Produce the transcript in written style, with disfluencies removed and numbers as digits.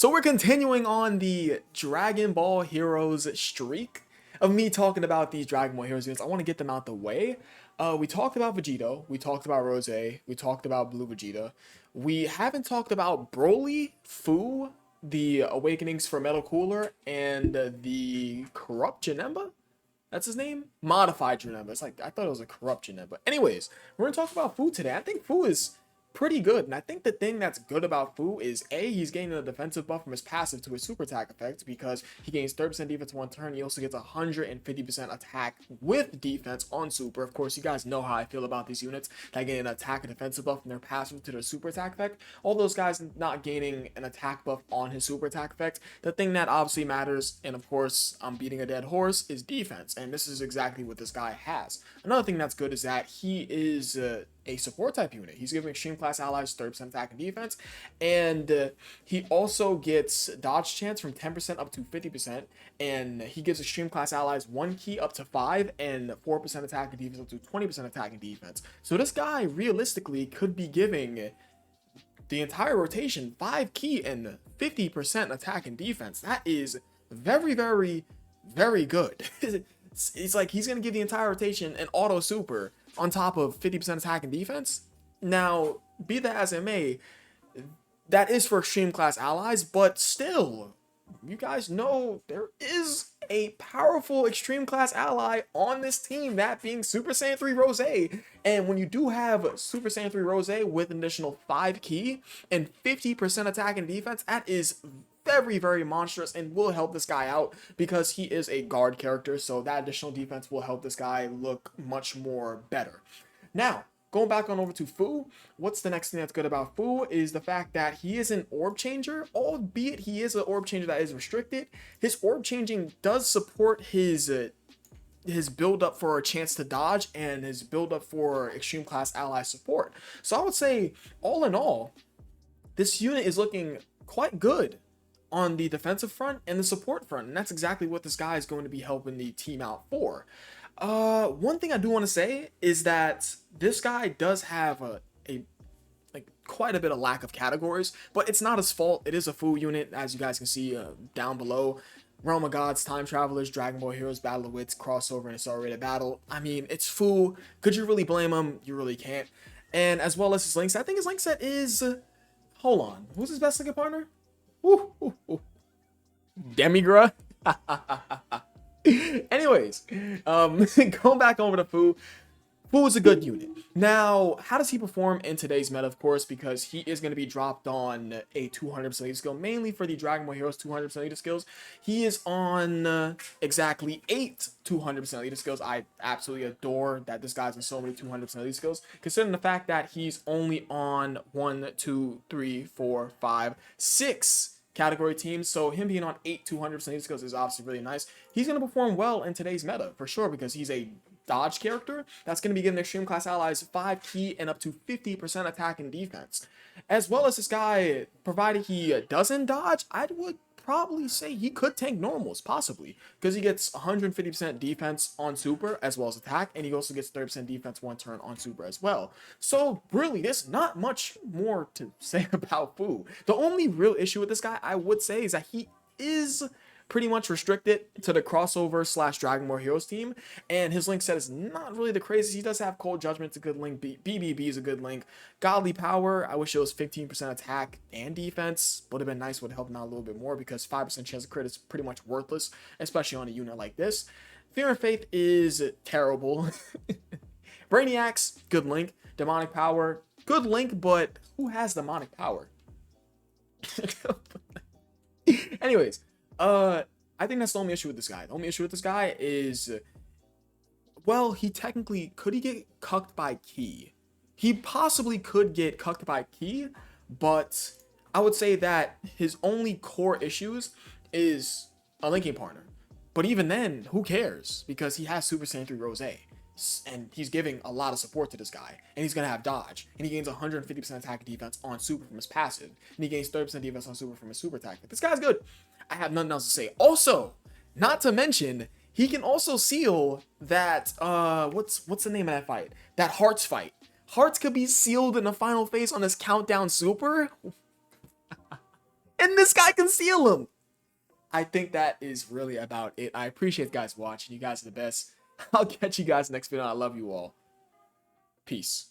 So we're continuing on the Dragon Ball Heroes streak of me talking about these Dragon Ball Heroes units. I want to get them out the way. We talked about Vegito, we talked about Rose, we talked about Blue Vegeta. We haven't talked about Broly, Fu, the Awakenings for Metal Cooler, and the Corrupt Janemba. That's his name? Modified Janemba. It's like, I thought it was a Corrupt Janemba. Anyways, we're going to talk about Fu today. I think Fu is pretty good. And I think the thing that's good about Fu is he's gaining a defensive buff from his passive to his super attack effect because he gains 30% defense one turn. He also gets 150% attack with defense on super. Of course, you guys know how I feel about these units that gain an attack and defensive buff from their passive to their super attack effect. All those guys not gaining an attack buff on his super attack effect. The thing that obviously matters, and of course I'm beating a dead horse, is defense. And this is exactly what this guy has. Another thing that's good is that he is a support type unit. He's giving extreme class allies 30% attack and defense, and he also gets dodge chance from 10% up to 50%, and he gives extreme class allies 1 key up to 5 and 4% attack and defense up to 20% attack and defense. So this guy realistically could be giving the entire rotation 5 key and 50% attack and defense. That is very, very, very good. It's like he's going to give the entire rotation an auto super on top of 50% attack and defense. Now, be that as it may, that is for extreme class allies, but still, you guys know there is a powerful extreme class ally on this team, that being Super Saiyan 3 Rose. And when you do have Super Saiyan 3 Rose with an additional 5 key and 50% attack and defense, that is very, very monstrous and will help this guy out because he is a guard character. So that additional defense will help this guy look much more better. Now, going back on over to Fu, what's the next thing that's good about Fu is the fact that he is an orb changer, albeit he is an orb changer that is restricted. His orb changing does support his build up for a chance to dodge and his build up for extreme class ally support. So I would say, all in all, this unit is looking quite good on the defensive front and the support front, and that's exactly what this guy is going to be helping the team out for. One thing I do want to say is that this guy does have quite a bit of lack of categories, but it's not his fault. It is a Fu unit, as you guys can see down below. Realm of Gods, Time Travelers, Dragon Ball Heroes, Battle of Wits, Crossover, and Accelerated Battle. I mean, it's Fu. Could you really blame him? You really can't. And as well as his link set, I think his link set is... hold on. Who's his best linking partner? Demigra. Anyways, going back over to Fu. Fu is a good unit. Now, how does he perform in today's meta? Of course, because he is going to be dropped on a 200% leader skill, mainly for the Dragon Ball Heroes 200% leader skills. He is on exactly 8 200% leader skills. I absolutely adore that this guy's in so many 200% leader skills, considering the fact that he's only on 1, 2, 3, 4, 5, 6 category teams. So him being on 8 200% leader skills is obviously really nice. He's going to perform well in today's meta for sure, because he's a dodge character that's going to be giving extreme class allies 5 key and up to 50% attack and defense. As well as this guy, provided he doesn't dodge, I would probably say he could tank normals, possibly, because he gets 150% defense on super as well as attack, and he also gets 30% defense one turn on super as well. So really, there's not much more to say about Fu. The only real issue with this guy, I would say, is that he is pretty much restricted to the crossover / Dragon Ball Heroes team, and his link set is not really the craziest. He does have Cold Judgment, it's a good link. BBB is a good link. Godly Power, I wish it was 15% attack and defense. Would have been nice, would help him out a little bit more, because 5% chance of crit is pretty much worthless, especially on a unit like this. Fear and Faith is terrible. Brainiacs, good link. Demonic Power, good link, but who has Demonic Power? Anyways, I think that's the only issue with this guy. The only issue with this guy is, well, he technically, could he get cucked by Ki? He possibly could get cucked by Ki, but I would say that his only core issues is a linking partner. But even then, who cares? Because he has Super Saiyan 3 Rose, and he's giving a lot of support to this guy, and he's going to have dodge, and he gains 150% attack and defense on super from his passive, and he gains 30% defense on super from his super attack. This guy's good. I have nothing else to say. Also, not to mention, he can also seal that, what's the name of that fight? That Hearts fight. Hearts could be sealed in the final phase on this countdown super. And this guy can seal him. I think that is really about it. I appreciate you guys watching. You guys are the best. I'll catch you guys next video. I love you all. Peace.